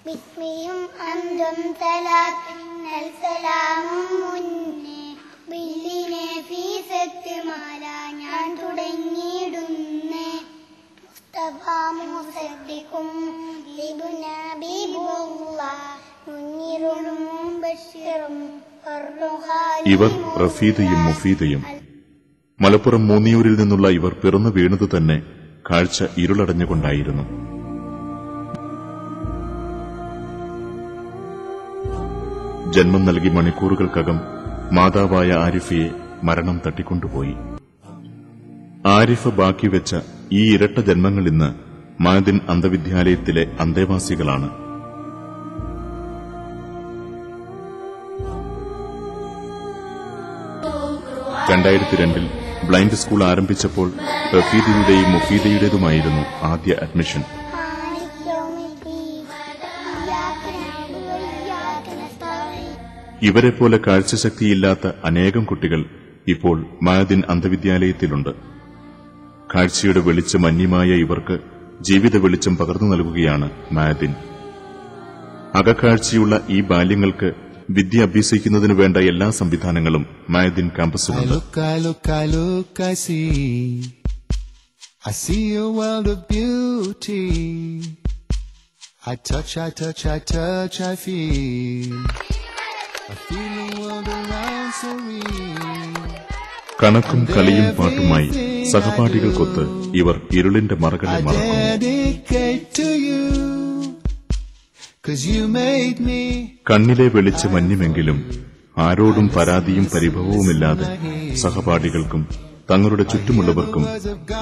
ബിസ്മിയും അന്തും സലാത്തിന്നൽ സലാമും മുന്നേ ബില്ലിനെ ഫീസത്ത് മാല ഞാൻ തുടങ്ങിയിടുന്നേ മുസ്തഫ മുസദ്ദിഖും ലിബ്ന ബിബുല്ലാഹ് മുനീറും ബശീറും ഇവർ റഫീദയും മുഫീദയും. മലപ്പുറം മൂന്നിയൂരിൽ നിന്നുള്ള ഇവർ പിറന്നു വീണതു തന്നെ കാഴ്ച ഇരുളടഞ്ഞുകൊണ്ടായിരുന്നു. ജന്മം നൽകി മണിക്കൂറുകൾക്കകം മാതാവായ ആരിഫയെ മരണം തട്ടിക്കൊണ്ടുപോയി. ആരിഫ ബാക്കിവെച്ച ഈ ഇരട്ട ജന്മങ്ങൾ ഇന്ന് മഅദിൻ അന്ധവിദ്യാലയത്തിലെ അന്തേവാസികളാണ്. 2002 ബ്ലൈൻഡ് സ്കൂൾ ആരംഭിച്ചപ്പോൾ റഫീദയുടെയും മുഫീദയുടേതുമായിരുന്നു ആദ്യ അഡ്മിഷൻ. ഇവരെപ്പോലെ കാഴ്ചശക്തിയില്ലാത്ത അനേകം കുട്ടികൾ ഇപ്പോൾ മഅദിൻ അന്ധവിദ്യാലയത്തിലുണ്ട്. കാഴ്ചയുടെ വെളിച്ചം അന്യമായ ഇവർക്ക് ജീവിത വെളിച്ചം പകർന്നു നൽകുകയാണ് മഅദിൻ. അകക്കാഴ്ചയുള്ള ഈ ബാല്യങ്ങൾക്ക് വിദ്യ അഭ്യസിക്കുന്നതിനു വേണ്ട എല്ലാ സംവിധാനങ്ങളും മഅദിൻ ക്യാമ്പസിലുണ്ട്. കണക്കും കളിയും പാട്ടുമായി സഹപാഠികൾക്കൊത്ത് ഇവർ ഇരുളിന്റെ മറകളെ മറക്കുന്നു. കണ്ണിലെ വെളിച്ചമന്യമെങ്കിലും ആരോടും പരാതിയും പരിഭവവുമില്ലാതെ സഹപാഠികൾക്കും തങ്ങളുടെ ചുറ്റുമുള്ളവർക്കും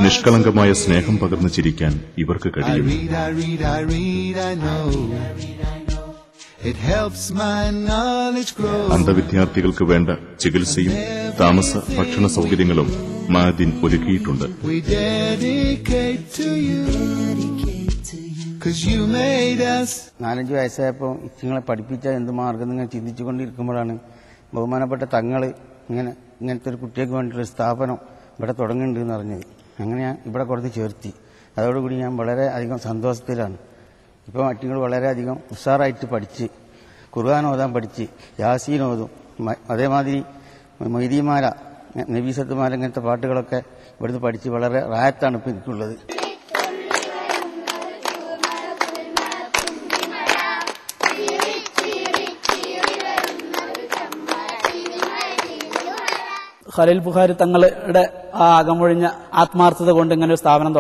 നിഷ്കളങ്കമായ സ്നേഹം പകർന്നു ചിരിക്കാൻ ഇവർക്ക് കഴിയും. അന്ധവിദ്യാർത്ഥികൾക്ക് വേണ്ട ചികിത്സയും താമസ ഭക്ഷണ സൌകര്യങ്ങളും മഅദിൻ ഒരുക്കിയിട്ടുണ്ട്. 4-5 വയസ്സായപ്പോൾ ഇങ്ങളെ പഠിപ്പിച്ച എന്ത് മാർഗം നിങ്ങൾ ചിന്തിച്ചുകൊണ്ടിരിക്കുമ്പോഴാണ് ബഹുമാനപ്പെട്ട തങ്ങൾ ഇങ്ങനത്തെ ഒരു കുട്ടികൾക്ക് വേണ്ടിയിട്ടൊരു സ്ഥാപനം ഇവിടെ തുടങ്ങുന്നുണ്ടെന്ന് അറിഞ്ഞത്. അങ്ങനെ ഞാൻ ഇവിടെ കൊടുത്ത് ചേർത്തി. അതോടുകൂടി ഞാൻ വളരെ അധികം സന്തോഷത്തിലാണ്. ഇപ്പോൾ മറ്റുങ്ങൾ വളരെയധികം ഉഷാറായിട്ട് പഠിച്ച് ഖുർആൻ ഓതാൻ പഠിച്ച് യാസീൻ ഓതും. അതേമാതിരി മൊയ്തീമാല നബീസത്തുമാല ഇങ്ങനത്തെ പാട്ടുകളൊക്കെ ഇവിടുന്ന് പഠിച്ച് വളരെ റായത്താണ് ഇപ്പോൾ എനിക്കുള്ളത്. ഖലീൽ ബുഖാരി തങ്ങളുടെ ആ അകമൊഴിഞ്ഞ ആത്മാർത്ഥത കൊണ്ട് ഇങ്ങനെ ഒരു സ്ഥാപനം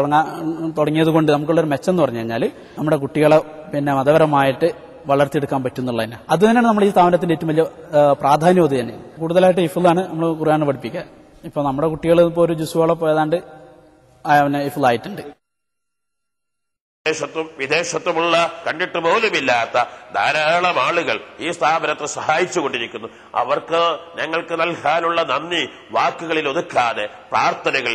തുടങ്ങിയത് കൊണ്ട് നമുക്കുള്ളൊരു മെച്ചം എന്ന് പറഞ്ഞു കഴിഞ്ഞാൽ നമ്മുടെ കുട്ടികളെ മതപരമായിട്ട് വളർത്തിയെടുക്കാൻ പറ്റുന്നുള്ളതിന് അത് തന്നെയാണ് നമ്മൾ ഈ സ്ഥാപനത്തിന്റെ ഏറ്റവും വലിയ പ്രാധാന്യം. അത് തന്നെ കൂടുതലായിട്ട് ഹിഫ്ളാണ് നമ്മൾ ഖുർആൻ പഠിപ്പിക്കുക. ഇപ്പൊ നമ്മുടെ കുട്ടികൾ ഇപ്പോൾ ഒരു ജുസുവോളം ഏതാണ്ട് ഹിഫ്ളായിട്ടുണ്ട്. വിദേശത്തുമുള്ള കണ്ടിട്ട് പോലുമില്ലാത്ത ധാരാളം ആളുകൾ ഈ സ്ഥാപനത്തെ സഹായിച്ചുകൊണ്ടിരിക്കുന്നു. അവർക്ക് ഞങ്ങൾക്ക് നൽകാനുള്ള നന്ദി വാക്കുകളിൽ ഒതുക്കാതെ പ്രാർത്ഥനകൾ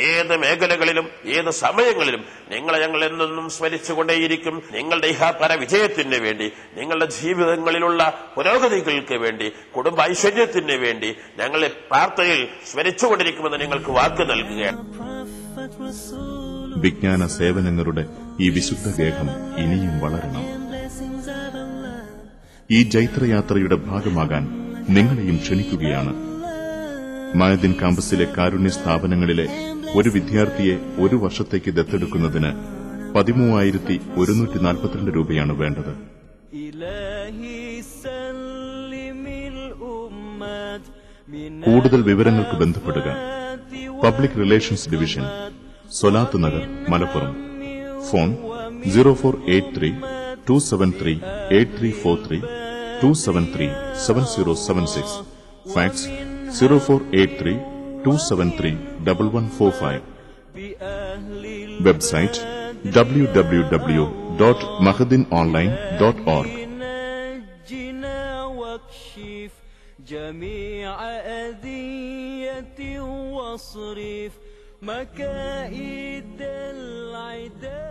ഏത് മേഖലകളിലും ഏത് സമയങ്ങളിലും നിങ്ങളെ ഞങ്ങൾ എന്നും സ്മരിച്ചുകൊണ്ടേയിരിക്കും. നിങ്ങളുടെ ഇഹപര വിജയത്തിന് വേണ്ടി, നിങ്ങളുടെ ജീവിതങ്ങളിലുള്ള പുരോഗതികൾക്ക് വേണ്ടി, കുടുംബ ഐശ്വര്യത്തിന് വേണ്ടി ഞങ്ങളെ പ്രാർത്ഥനയിൽ സ്മരിച്ചുകൊണ്ടിരിക്കുമെന്ന് നിങ്ങൾക്ക് വാക്ക് നൽകുകയാണ്. വിജ്ഞാന സേവനങ്ങളുടെ ഈ വിശുദ്ധ ഗേഹം ഇനിയും വളരണം. ഈ ജൈത്രയാത്രയുടെ ഭാഗമാകാൻ നിങ്ങളെയും ക്ഷണിക്കുകയാണ്. മഅദിൻ ക്യാമ്പസിലെ കാരുണ്യ സ്ഥാപനങ്ങളിലെ ഒരു വിദ്യാർത്ഥിയെ ഒരു വർഷത്തേക്ക് ദത്തെടുക്കുന്നതിന് 13,142 രൂപയാണ് വേണ്ടത്. കൂടുതൽ വിവരങ്ങൾക്ക് ബന്ധപ്പെടുക. Public relations division, Solath Nagar, Malappuram. Phone 0483-273-8343, 273-7076. Fax 0483-273-1145. Website www.mahadinonline.org. جميع أذية واصرف مكائد العدا